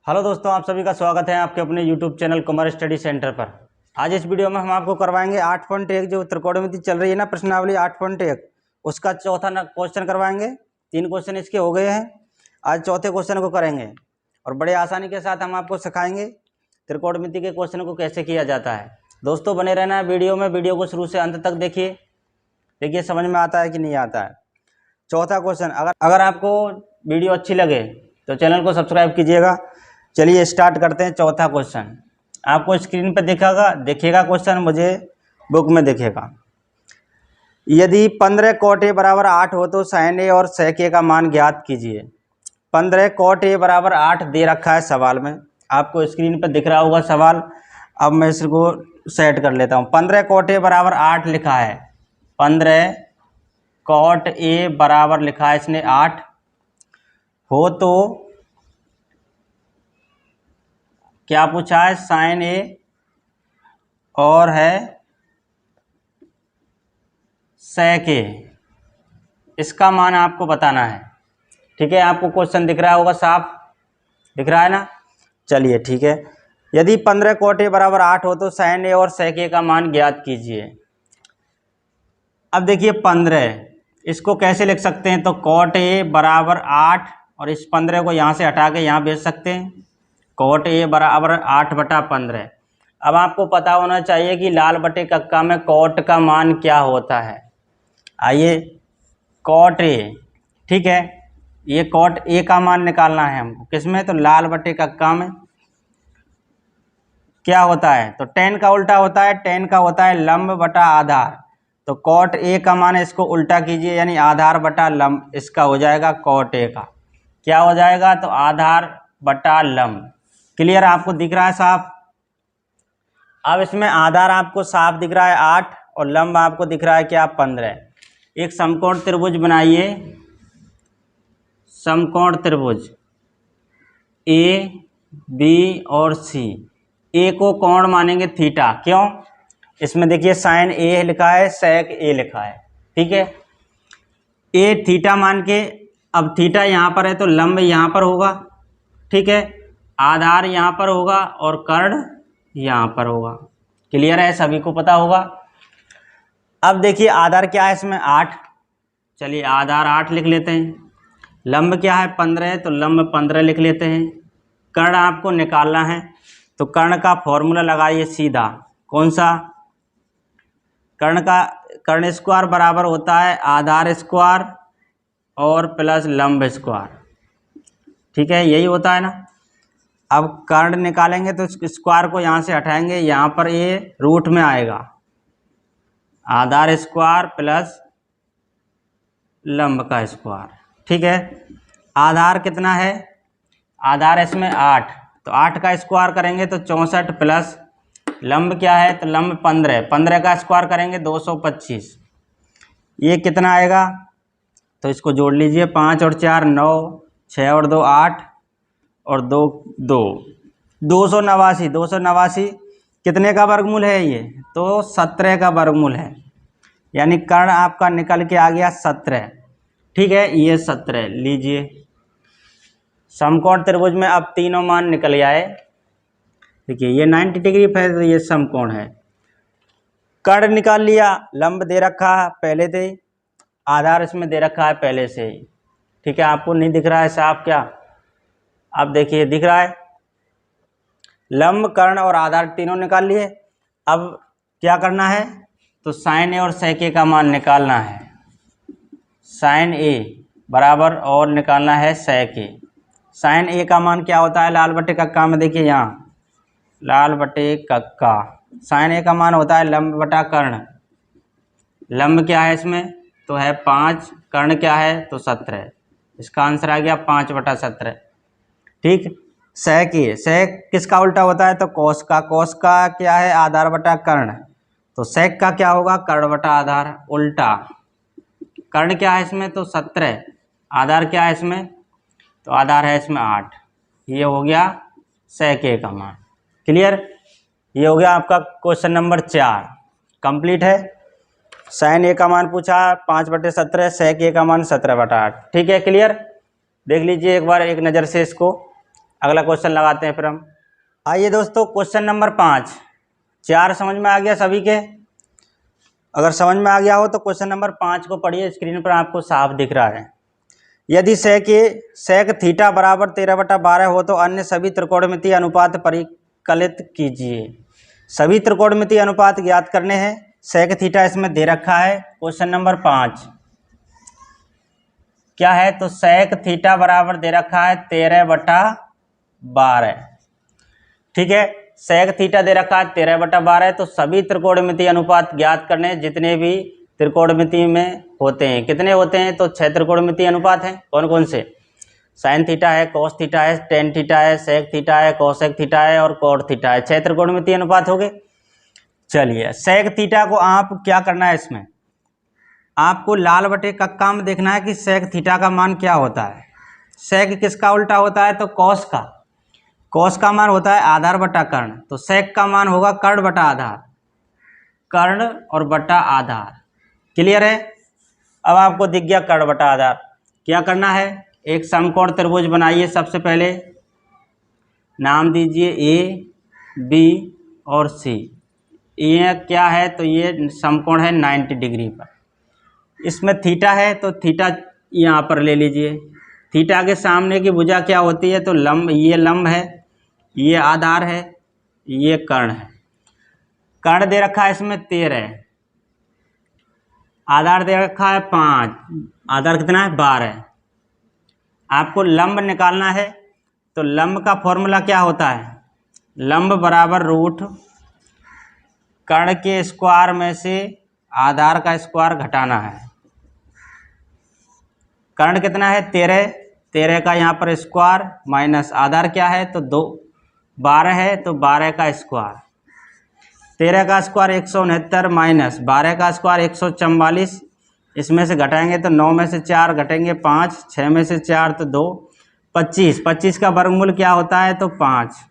Hello दोस्तों, आप सभी का स्वागत है आपके अपने YouTube channel Kumar study centre पर। आज इस वीडियो में हम आपको करवाएंगे 8.1 जो त्रिकोणमिति चल रही है ना, प्रश्नावली 8.1, उसका चौथा क्वेश्चन करवाएंगे। 3 क्वेश्चन इसके हो गए हैं, आज चौथे क्वेश्चन को करेंगे और बड़े आसानी के साथ हम आपको सिखाएंगे त्रिकोणमिति के क्वेश्चन को कैसे किया जाता है। दोस्तों बने रहना है वीडियो में, वीडियो को शुरू से अंत तक देखिए समझ में आता है कि नहीं आता है। चौथा क्वेश्चन, अगर आपको वीडियो अच्छी लगे तो चैनल को सब्सक्राइब कीजिएगा। चलिए स्टार्ट करते हैं। चौथा क्वेश्चन आपको स्क्रीन पर देखिएगा क्वेश्चन, मुझे बुक में दिखेगा। यदि 15 cot a बराबर 8 हो तो sin a और sec a का मान ज्ञात कीजिए। 15 cot a बराबर 8 दे रखा है सवाल में, आपको स्क्रीन पर दिख रहा होगा सवाल। अब मैं इसको सेट कर लेता हूँ। 15 cot a बराबर 8 लिखा है, 15 cot a बराबर लिखा है इसने 8 हो तो क्या पूछा है, साइन ए और है सेक ए, इसका मान आपको बताना है। ठीक है, आपको क्वेश्चन दिख रहा होगा, साफ दिख रहा है ना। चलिए ठीक है, यदि 15 cot a बराबर 8 हो तो साइन ए और सेक ए का मान ज्ञात कीजिए। अब देखिए 15, इसको कैसे लिख सकते हैं, तो cot a बराबर 8 और इस 15 को यहाँ से हटा के यहाँ भेज सकते हैं। cot a बराबर 8/15। अब आपको पता होना चाहिए कि लाल बटे कक्का में cot का मान क्या होता है। आइए cot a, ठीक है, ये cot a का मान निकालना है हमको, किसमें, तो लाल बटे कक्का में। क्या होता है, तो tan का उल्टा होता है, tan का होता है लंब बटा आधार। तो cot a का मान इसको उल्टा कीजिए, यानी आधार बटा लंब, इसका हो जाएगा cot a का क्या हो जाएगा, तो आधार बटा लंब। क्लियर, आपको दिख रहा है साफ। अब इसमें आधार आपको साफ दिख रहा है 8 और लंब आपको दिख रहा है क्या, 15। एक समकोण त्रिभुज बनाइए, समकोण त्रिभुज ए बी और सी। ए को कोण मानेंगे थीटा, क्यों, इसमें देखिए साइन ए लिखा है, सेक ए लिखा है। ठीक है, ए थीटा मान के, अब थीटा यहाँ पर है तो लंब यहाँ पर होगा। ठीक है, आधार यहाँ पर होगा और कर्ण यहाँ पर होगा। क्लियर है, सभी को पता होगा। अब देखिए आधार क्या है इसमें, 8। चलिए आधार 8 लिख लेते हैं। लंब क्या है, 15 है, तो लंब 15 लिख लेते हैं। कर्ण आपको निकालना है, तो कर्ण का फॉर्मूला लगाइए सीधा। कौन सा, कर्ण स्क्वायर बराबर होता है आधार स्क्वायर और प्लस लंब स्क्वायर। ठीक है, यही होता है ना। अब कर्ण निकालेंगे तो स्क्वायर को यहाँ से हटाएंगे, यहाँ पर ये रूट में आएगा, आधार स्क्वायर प्लस लंब का स्क्वायर। ठीक है, आधार कितना है, आधार इसमें 8, तो 8 का स्क्वायर करेंगे तो 64 प्लस लंब क्या है, तो लंब 15, 15 का स्क्वायर करेंगे 225। ये कितना आएगा, तो इसको जोड़ लीजिए, 5 और 4 9, 6 और 2 8 और 2 2, 289 कितने का वर्गमूल है ये, तो 17 का वर्गमूल है, यानी कर्ण आपका निकल के आ गया 17। ठीक है, ये 17 लीजिए। समकोण त्रिभुज में अब तीनों मान निकल आए। देखिए ये 90 डिग्री है तो ये समकोण है। कर्ण निकाल लिया, लंब दे रखा है पहले से, आधार इसमें दे रखा है पहले से ही। ठीक है, आपको नहीं दिख रहा है साफ क्या, अब देखिए दिख रहा है। लंब कर्ण और आधार तीनों निकाल लिए। अब क्या करना है, तो साइन ए और सेक ए का मान निकालना है। साइन ए बराबर और निकालना है सेक ए। साइन ए का मान क्या होता है, लाल बटे कक्का में देखिए यहाँ, लाल बटे कक्का साइन ए का मान होता है लंब बटा कर्ण। लंब क्या है इसमें, तो है 5, कर्ण क्या है, तो 17। इसका आंसर आ गया 5/17। ठीक, सेक ए, सेक किसका उल्टा होता है, तो कोस का। कोस का क्या है, आधार बटा कर्ण, तो सेक का क्या होगा, कर्ण बटा आधार, उल्टा। कर्ण क्या है इसमें, तो 17, आधार क्या है इसमें, तो आधार है इसमें 8। ये हो गया सेक ए का मान। क्लियर, ये हो गया आपका क्वेश्चन नंबर 4 कंप्लीट है। साइन ए का मान पूछा 5/17, सेक ए का मान 17/8। ठीक है, क्लियर, देख लीजिए एक बार एक नज़र से इसको। अगला क्वेश्चन लगाते हैं फिर हम। आइए दोस्तों, क्वेश्चन नंबर 5। 4 समझ में आ गया सभी के? अगर समझ में आ गया हो तो क्वेश्चन नंबर 5 को पढ़िए, स्क्रीन पर आपको साफ दिख रहा है। यदि सेक थीटा बराबर 13/12 हो तो अन्य सभी त्रिकोणमितीय अनुपात परिकलित कीजिए। सभी त्रिकोणमितीय अनुपात ज्ञात करने हैं। सेक थीटा इसमें दे रखा है। क्वेश्चन नंबर 5 क्या है? तो सेक थीटा बराबर दे रखा है 13/12। ठीक है, सेक थीटा दे रखा है 13/12। तो सभी त्रिकोणमितीय अनुपात ज्ञात करने, जितने भी त्रिकोणमिति में होते हैं। कितने होते हैं? तो 6 त्रिकोणमितीय अनुपात हैं। कौन कौन से? साइन थीटा है, कॉस थीटा है, टेन थीटा है, सेक थीटा है, कोसेक थीटा है और कॉट थीटा है। 6 त्रिकोणमितीय अनुपात हो गए। चलिए, सेक थीटा को आप क्या करना है, इसमें आपको लाल बटे कक्का में देखना है कि सेक थीटा का मान क्या होता है। सेक किसका उल्टा होता है? तो कॉस का। कॉस का मान होता है आधार बटा कर्ण, तो सेक का मान होगा कर्ण बटा आधार। कर्ण और बटा आधार, क्लियर है? अब आपको दिख गया कर्ण बटा आधार। क्या करना है? एक समकोण त्रिभुज बनाइए। सबसे पहले नाम दीजिए ए, बी और सी। ये क्या है? तो ये समकोण है 90 डिग्री पर। इसमें थीटा है तो थीटा यहाँ पर ले लीजिए। थीटा के सामने की भुजा क्या होती है? तो लंब। ये लंब है, ये आधार है, ये कर्ण है। कर्ण दे रखा है इसमें 13, आधार दे रखा है 5, आधार कितना है? 12। आपको लंब निकालना है, तो लंब का फॉर्मूला क्या होता है? लंब बराबर रूट कर्ण के स्क्वायर में से आधार का स्क्वायर घटाना है। कर्ण कितना है? 13। 13 का यहाँ पर स्क्वायर माइनस आधार क्या है? तो 12 है, तो 12 का स्क्वायर। 13 का स्क्वायर 169 माइनस 12 का स्क्वायर 144। इसमें से घटाएंगे तो 9 में से 4 घटेंगे 5, 6 में से 4 तो 2, 25। 25 का वर्गमूल क्या होता है? तो 5।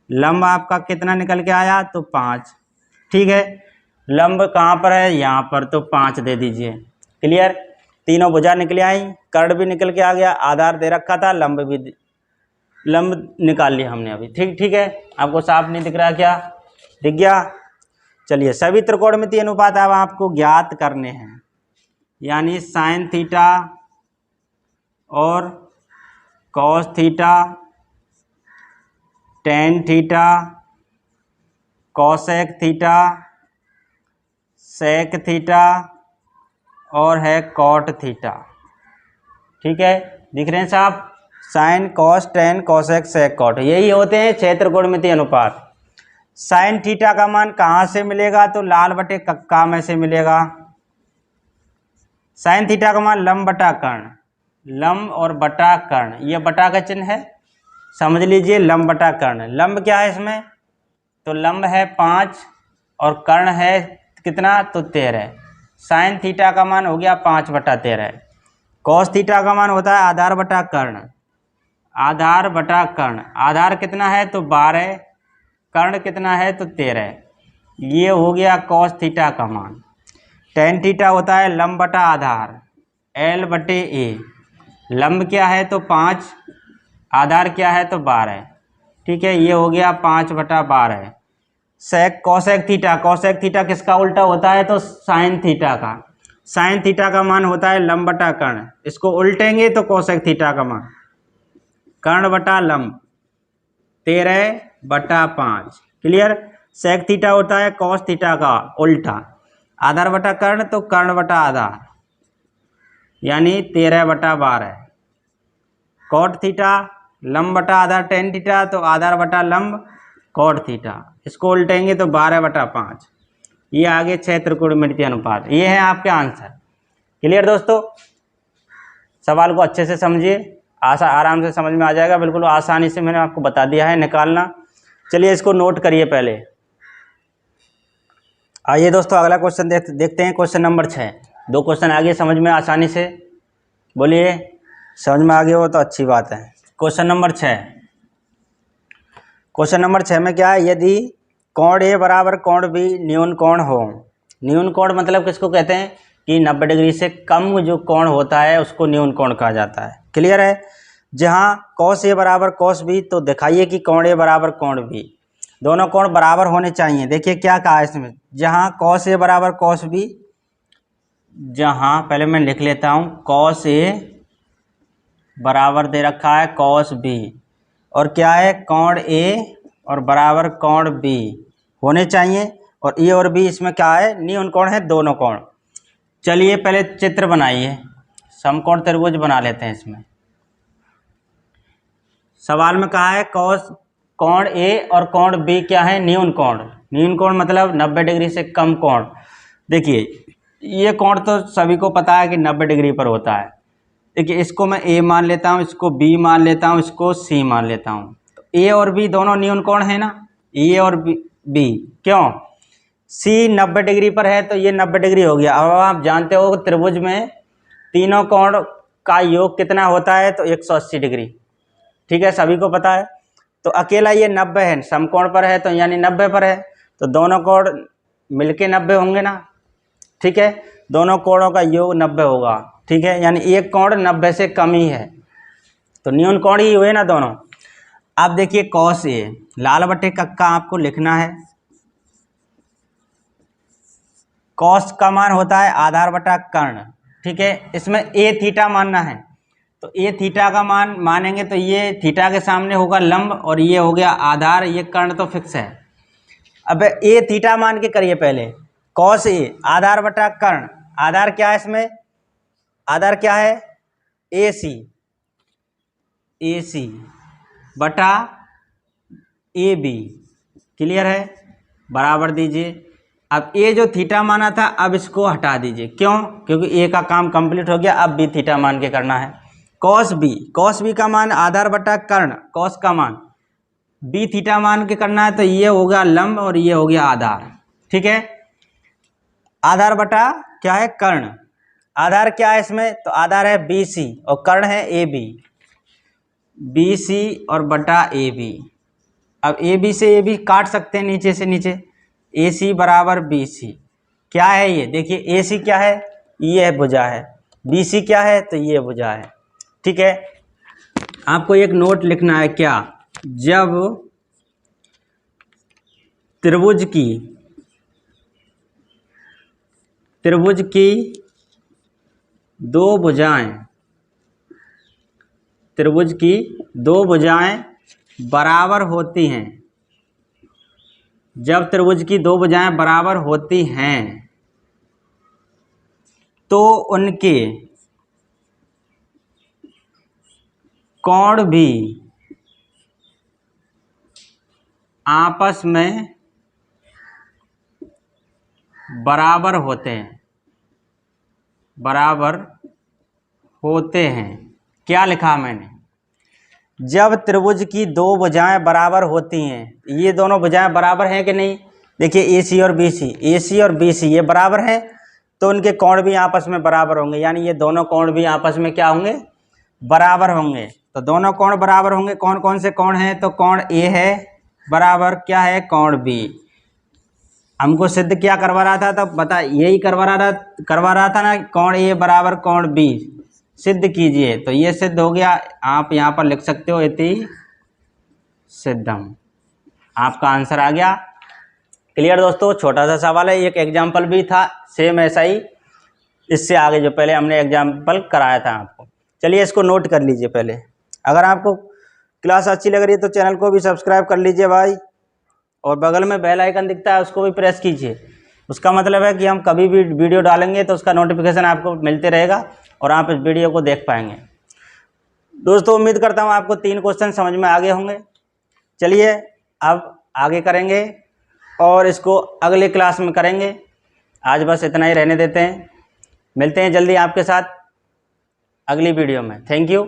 लंब आपका कितना निकल के आया? तो 5। ठीक है, लंब कहाँ पर है? यहाँ पर, तो 5 दे दीजिए। क्लियर? तीनों भुजा निकल आई, कर्ण भी निकल के आ गया, आधार दे रखा था, लंब भी लंब निकाल लिया हमने अभी। ठीक है, आपको साफ नहीं दिख रहा क्या? दिख गया? चलिए, सभी त्रिकोणमितीय अनुपात अब आपको ज्ञात करने हैं, यानी साइन थीटा और cos theta, tan theta, cosec theta, sec theta और है कॉट थीटा। ठीक है, दिख रहे हैं साहब? साइन, कॉस, टेन, कॉसेक, सेक, कॉट, यही होते हैं 6 त्रिकोणमितीय अनुपात। साइन थीटा का मान कहाँ से मिलेगा? तो लाल बटे कक्का में से मिलेगा। साइन थीटा का मान लंब बटा कर्ण, लंब और बटा कर्ण, ये बटा का चिन्ह है, समझ लीजिए। लंब बटा कर्ण, लंब क्या है इसमें? तो लंब है 5 और कर्ण है कितना? तो 13। साइन थीटा का मान हो गया 5/13। कॉस थीटा का मान होता है आधार बटा कर्ण, आधार बटा कर्ण। आधार कितना है? तो 12। कर्ण कितना है? तो 13। ये हो गया कॉस थीटा का मान। टेन थीटा होता है लंब बटा आधार, L बटे A। लंब क्या है? तो 5, आधार क्या है? तो 12। ठीक है, ये हो गया 5/12। सेक, कॉसेक थीटा, कॉसेक थीटा किसका उल्टा होता है? तो साइन थीटा का। साइन थीटा का मान होता है लंब बटा कर्ण, इसको उल्टेंगे तो कॉसेक थीटा का मान कर्ण बटा लंब 13/5। क्लियर? सेक थीटा होता है कॉस थीटा का उल्टा, आधार बटा कर्ण तो कर्ण बटा आधार, यानी 13/12। कॉट थीटा लंब बटा आधार टेन थीटा, तो आधार बटा लंब कॉट थीटा, इसको उल्टेंगे तो 12/5। ये आगे 6 त्रिकोणमितीय अनुपात। ये है आपके आंसर। क्लियर दोस्तों? सवाल को अच्छे से समझिए, आराम से समझ में आ जाएगा, बिल्कुल आसानी से मैंने आपको बता दिया है निकालना। चलिए, इसको नोट करिए पहले। आइए दोस्तों, अगला क्वेश्चन देखते हैं, क्वेश्चन नंबर 6। 2 क्वेश्चन आगे समझ में आसानी से, बोलिए समझ में आ गया हो तो अच्छी बात है। Question number 6। क्वेश्चन नंबर 6 में क्या है? यदि कोण ए बराबर कोण बी न्यून कोण हो। न्यून कोण मतलब किसको कहते हैं? कि 90 डिग्री से कम जो कोण होता है उसको न्यून कोण कहा जाता है। क्लियर है? जहाँ कॉस ए बराबर कॉस बी, तो दिखाइए कि कोण ए बराबर कोण बी, दोनों कोण बराबर होने चाहिए। देखिए क्या कहा है इसमें, जहाँ कॉस ए बराबर कॉस बी, जहाँ पहले मैं लिख लेता हूँ, कॉस ए बराबर दे रखा है कॉस बी, और क्या है कोण ए और बराबर कोण बी होने चाहिए, और ए और बी इसमें क्या है, न्यून कोण है, दोनों कोण। चलिए पहले चित्र बनाइए, समकोण त्रिभुज बना लेते हैं। इसमें सवाल में कहा है कॉस कोण ए और कोण बी क्या है, न्यून कोण। न्यून कोण मतलब 90 डिग्री से कम कोण। देखिए ये कोण तो सभी को पता है कि 90 डिग्री पर होता है। देखिए इसको मैं ए मान लेता हूँ, इसको बी मान लेता हूँ, इसको सी मान लेता हूँ। तो ए और बी दोनों न्यून कोण है ना, ए और बी। क्यों, सी 90 डिग्री पर है तो ये 90 डिग्री हो गया। अब आप जानते हो त्रिभुज में तीनों कोण का योग कितना होता है, तो 180 डिग्री। ठीक है, सभी को पता है। तो अकेला ये 90 है, समकोण पर है तो यानी 90 पर है, तो दोनों कोण मिलके 90 होंगे ना। ठीक है, दोनों कोणों का योग 90 होगा। ठीक है, यानी एक कोण 90 से कम ही है, तो न्यून कोण ही हुए ना दोनों। अब देखिए कॉस ए, लाल बटे कक्का आपको लिखना है। कॉस का मान होता है आधार बटा कर्ण। ठीक है, इसमें ए थीटा मानना है, तो ए थीटा का मान मानेंगे तो ये थीटा के सामने होगा लंब, और ये हो गया आधार, ये कर्ण तो फिक्स है। अब ए थीटा मान के करिए पहले, कॉस ए आधार बटा कर्ण। आधार क्या है इसमें, आधार क्या है, ए सी, ए सी बटा ए बी। क्लियर है, बराबर दीजिए। अब ए जो थीटा माना था अब इसको हटा दीजिए, क्यों, क्योंकि ए का काम कंप्लीट हो गया, अब बी थीटा मान के करना है। कॉस बी का मान आधार बटा कर्ण, कॉस का मान बी थीटा मान के करना है, तो ये हो गया लंब और ये हो गया आधार। ठीक है, आधार बटा क्या है, कर्ण। आधार क्या है इसमें, तो आधार है बी सी और कर्ण है ए बी, बी सी और बटा ए बी। अब ए बी से ए बी काट सकते हैं नीचे से नीचे, ए सी बराबर बी सी। क्या है ये, देखिए ए सी क्या है, ये भुजा है, बी सी क्या है, तो ये भुजा है। ठीक है, आपको एक नोट लिखना है, क्या, जब त्रिभुज की दो भुजाएं, त्रिभुज की दो भुजाएं बराबर होती हैं, जब त्रिभुज की दो भुजाएं बराबर होती हैं तो उनके कोण भी आपस में बराबर होते हैं, बराबर होते हैं। क्या लिखा मैंने, जब त्रिभुज की दो भुजाएं बराबर होती हैं, ये दोनों भुजाएं बराबर हैं कि नहीं, देखिए ए सी और बी सी, ए सी और बी सी ये बराबर हैं, तो उनके कोण भी आपस में बराबर होंगे, यानी ये दोनों कोण भी आपस में क्या होंगे, बराबर होंगे। तो दोनों कोण बराबर होंगे, कौन कौन से कोण हैं, तो कोण ए है बराबर क्या है, कोण बी। हमको सिद्ध क्या करवा रहा था, तो बता, यही करवा रहा था ना, कोण ए बराबर कोण बी सिद्ध कीजिए। तो ये सिद्ध हो गया, आप यहाँ पर लिख सकते हो इति सिद्धम, आपका आंसर आ गया। क्लियर दोस्तों, छोटा सा सवाल है, एक एग्जाम्पल भी था सेम ऐसा ही, इससे आगे जो पहले हमने एग्जाम्पल कराया था आपको। चलिए इसको नोट कर लीजिए पहले। अगर आपको क्लास अच्छी लग रही है तो चैनल को भी सब्सक्राइब कर लीजिए भाई, और बगल में बेल आइकन दिखता है उसको भी प्रेस कीजिए। उसका मतलब है कि हम कभी भी वीडियो डालेंगे तो उसका नोटिफिकेशन आपको मिलते रहेगा और आप इस वीडियो को देख पाएंगे। दोस्तों उम्मीद करता हूँ आपको 3 क्वेश्चन समझ में आ गए होंगे। चलिए अब आगे करेंगे और इसको अगले क्लास में करेंगे। आज बस इतना ही रहने देते हैं, मिलते हैं जल्दी आपके साथ अगली वीडियो में। Thank you.